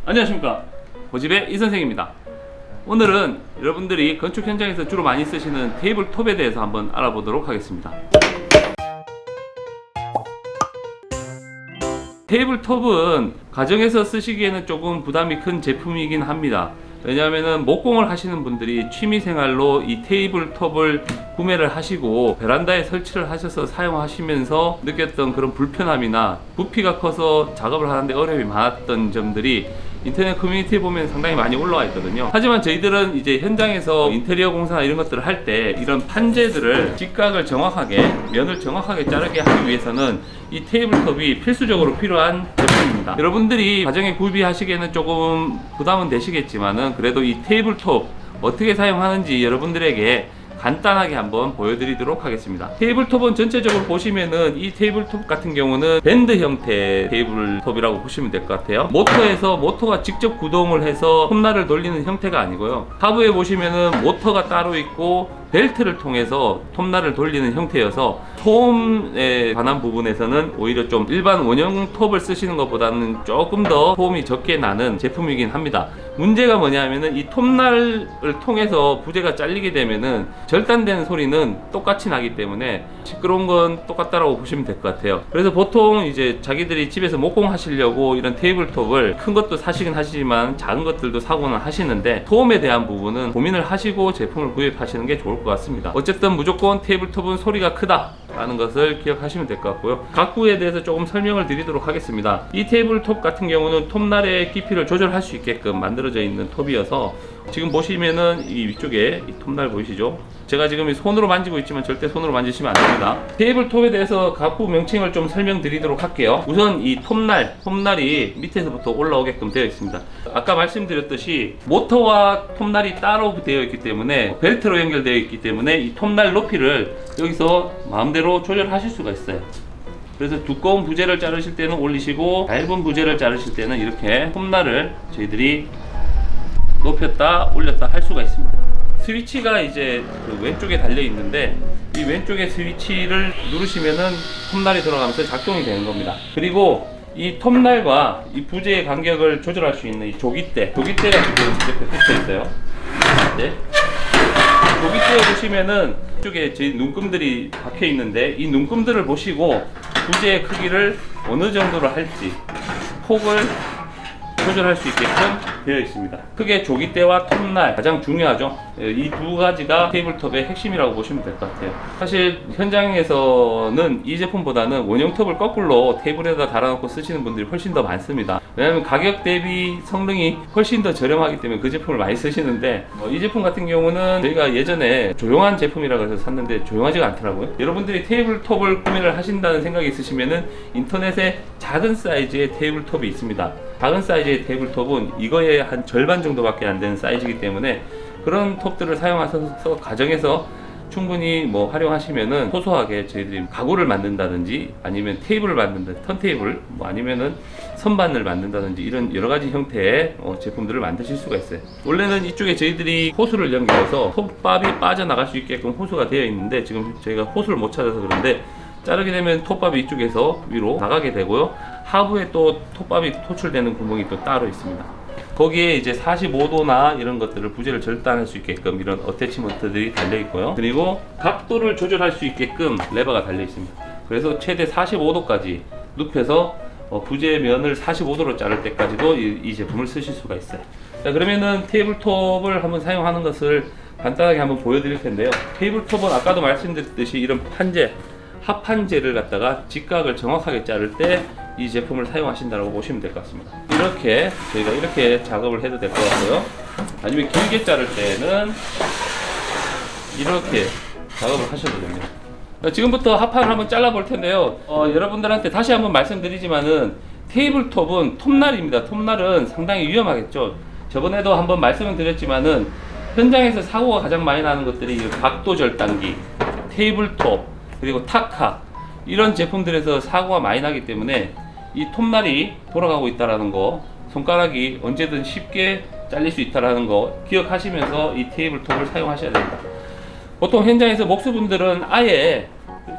안녕하십니까, 고집의 이선생입니다. 오늘은 여러분들이 건축 현장에서 주로 많이 쓰시는 테이블톱에 대해서 한번 알아보도록 하겠습니다. 테이블톱은 가정에서 쓰시기에는 조금 부담이 큰 제품이긴 합니다. 왜냐하면 목공을 하시는 분들이 취미생활로 이 테이블톱을 구매를 하시고 베란다에 설치를 하셔서 사용하시면서 느꼈던 그런 불편함이나 부피가 커서 작업을 하는데 어려움이 많았던 점들이 인터넷 커뮤니티에 보면 상당히 많이 올라와 있거든요. 하지만 저희들은 이제 현장에서 인테리어 공사나 이런 것들을 할 때 이런 판재들을 직각을 정확하게, 면을 정확하게 자르게 하기 위해서는 이 테이블톱이 필수적으로 필요한 제품입니다. 여러분들이 가정에 구비하시기에는 조금 부담은 되시겠지만은 그래도 이 테이블톱 어떻게 사용하는지 여러분들에게 간단하게 한번 보여드리도록 하겠습니다. 테이블톱은 전체적으로 보시면은 이 테이블톱 같은 경우는 밴드 형태의 테이블톱이라고 보시면 될 것 같아요. 모터가 직접 구동을 해서 톱날을 돌리는 형태가 아니고요. 하부에 보시면은 모터가 따로 있고 벨트를 통해서 톱날을 돌리는 형태여서 소음에 관한 부분에서는 오히려 좀 일반 원형 톱을 쓰시는 것보다는 조금 더 소음이 적게 나는 제품이긴 합니다. 문제가 뭐냐면은 이 톱날을 통해서 부재가 잘리게 되면은 절단되는 소리는 똑같이 나기 때문에 시끄러운 건 똑같다라고 보시면 될 것 같아요. 그래서 보통 이제 자기들이 집에서 목공하시려고 이런 테이블톱을 큰 것도 사시긴 하시지만 작은 것들도 사고는 하시는데 소음에 대한 부분은 고민을 하시고 제품을 구입하시는 게 좋을 것 같습니다. 어쨌든 무조건 테이블톱은 소리가 크다 라는 것을 기억하시면 될 것 같고요. 각구에 대해서 조금 설명을 드리도록 하겠습니다. 이 테이블톱 같은 경우는 톱날의 깊이를 조절할 수 있게끔 만들어져 있는 톱이어서 지금 보시면은 이 위쪽에 이 톱날 보이시죠? 제가 지금 손으로 만지고 있지만 절대 손으로 만지시면 안 됩니다. 테이블톱에 대해서 각구 명칭을 좀 설명드리도록 할게요. 우선 이 톱날이 밑에서부터 올라오게끔 되어 있습니다. 아까 말씀드렸듯이 모터와 톱날이 따로 되어 있기 때문에 벨트로 연결되어 있기 때문에 이 톱날 높이를 여기서 마음대로 조절하실 수가 있어요. 그래서 두꺼운 부재를 자르실 때는 올리시고 얇은 부재를 자르실 때는 이렇게 톱날을 저희들이 높였다 올렸다 할 수가 있습니다. 스위치가 이제 그 왼쪽에 달려 있는데 이 왼쪽에 스위치를 누르시면은 톱날이 들어가면서 작동이 되는 겁니다. 그리고 이 톱날과 이 부재의 간격을 조절할 수 있는 이 조깃대가 지금 옆에 붙어 있어요. 네. 조깃대에 보시면은 이쪽에 저희 눈금들이 박혀 있는데 이 눈금들을 보시고 부재의 크기를 어느 정도로 할지 폭을 조절할 수 있게끔 되어 있습니다. 크게 조깃대와 톱날 가장 중요하죠. 이 두 가지가 테이블톱의 핵심이라고 보시면 될 것 같아요. 사실 현장에서는 이 제품보다는 원형톱을 거꾸로 테이블에다 달아놓고 쓰시는 분들이 훨씬 더 많습니다. 왜냐하면 가격 대비 성능이 훨씬 더 저렴하기 때문에 그 제품을 많이 쓰시는데 이 제품 같은 경우는 저희가 예전에 조용한 제품이라고 해서 샀는데 조용하지가 않더라고요. 여러분들이 테이블톱을 구매를 하신다는 생각이 있으시면은 인터넷에 작은 사이즈의 테이블톱이 있습니다. 작은 사이즈의 테이블톱은 이거의 한 절반 정도밖에 안 되는 사이즈이기 때문에 그런 톱들을 사용하셔서 가정에서 충분히 뭐 활용하시면은 소소하게 저희들이 가구를 만든다든지 아니면 테이블을 만든다, 턴테이블 뭐 아니면은 선반을 만든다든지 이런 여러 가지 형태의 제품들을 만드실 수가 있어요. 원래는 이쪽에 저희들이 호수를 연결해서 톱밥이 빠져나갈 수 있게끔 호수가 되어 있는데 지금 저희가 호수를 못 찾아서 그런데 자르게 되면 톱밥이 이쪽에서 위로 나가게 되고요. 하부에 또 톱밥이 토출되는 구멍이 또 따로 있습니다. 거기에 이제 45도나 이런 것들을 부재를 절단할 수 있게끔 이런 어태치먼트들이 달려 있고요. 그리고 각도를 조절할 수 있게끔 레버가 달려 있습니다. 그래서 최대 45도까지 눕혀서 부재 면을 45도로 자를 때까지도 이 제품을 쓰실 수가 있어요. 자, 그러면은 테이블톱을 한번 사용하는 것을 간단하게 한번 보여드릴 텐데요. 테이블톱은 아까도 말씀드렸듯이 이런 합판재를 갖다가 직각을 정확하게 자를 때 이 제품을 사용하신다고 보시면 될 것 같습니다. 이렇게 저희가 이렇게 작업을 해도 될 것 같고요. 아니면 길게 자를 때는 이렇게 작업을 하셔도 됩니다. 지금부터 합판을 한번 잘라 볼 텐데요. 여러분들한테 다시 한번 말씀드리지만은 테이블톱은 톱날입니다. 톱날은 상당히 위험하겠죠. 저번에도 한번 말씀을 드렸지만은 현장에서 사고가 가장 많이 나는 것들이 각도 절단기, 테이블톱, 그리고 타카 이런 제품들에서 사고가 많이 나기 때문에 이 톱날이 돌아가고 있다는 거, 손가락이 언제든 쉽게 잘릴 수 있다는 거 기억하시면서 이 테이블톱을 사용하셔야 됩니다. 보통 현장에서 목수분들은 아예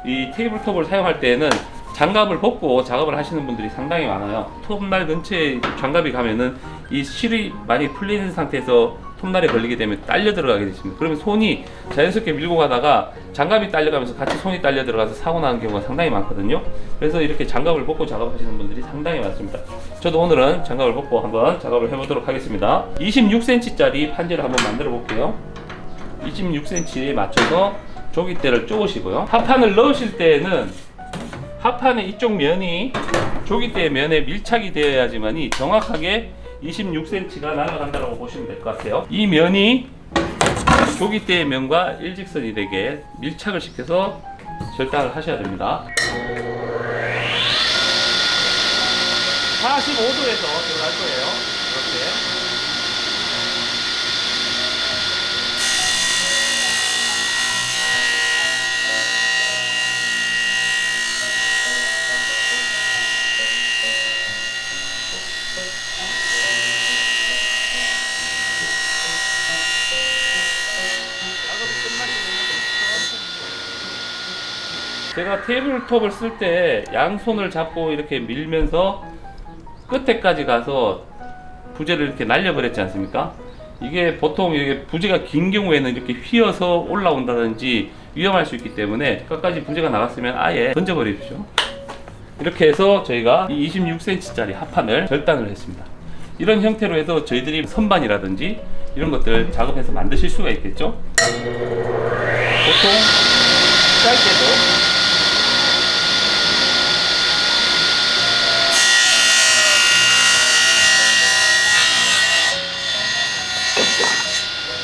이 테이블톱을 사용할 때는 장갑을 벗고 작업을 하시는 분들이 상당히 많아요. 톱날 근처에 장갑이 가면은 이 실이 많이 풀리는 상태에서 톱날에 걸리게 되면 딸려 들어가게 되십니다. 그러면 손이 자연스럽게 밀고 가다가 장갑이 딸려가면서 같이 손이 딸려 들어가서 사고 나는 경우가 상당히 많거든요. 그래서 이렇게 장갑을 벗고 작업하시는 분들이 상당히 많습니다. 저도 오늘은 장갑을 벗고 한번 작업을 해보도록 하겠습니다. 26cm짜리 판지를 한번 만들어 볼게요. 26cm에 맞춰서 조깃대를 쪼으시고요. 합판을 넣으실 때에는 합판의 이쪽 면이 조깃대 면에 밀착이 되어야지만이 정확하게 26cm가 날아간다고 보시면 될 것 같아요. 이 면이 조깃대의 면과 일직선이 되게 밀착을 시켜서 절단을 하셔야 됩니다. 45도에서 들어갈 거예요. 이렇게. 제가 테이블톱을 쓸 때 양손을 잡고 이렇게 밀면서 끝에까지 가서 부재를 이렇게 날려버렸지 않습니까? 이게 보통 이렇게 부재가 긴 경우에는 이렇게 휘어서 올라온다든지 위험할 수 있기 때문에 끝까지 부재가 나갔으면 아예 던져버리십시오. 이렇게 해서 저희가 이 26cm짜리 합판을 절단을 했습니다. 이런 형태로 해서 저희들이 선반이라든지 이런 것들 작업해서 만드실 수가 있겠죠. 보통 짧게도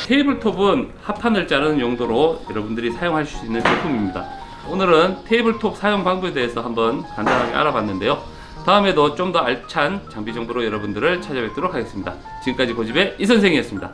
테이블톱은 합판을 자르는 용도로 여러분들이 사용하실 수 있는 제품입니다. 오늘은 테이블톱 사용 방법에 대해서 한번 간단하게 알아봤는데요. 다음에도 좀 더 알찬 장비 정보로 여러분들을 찾아뵙도록 하겠습니다. 지금까지 고집의 이 선생이었습니다.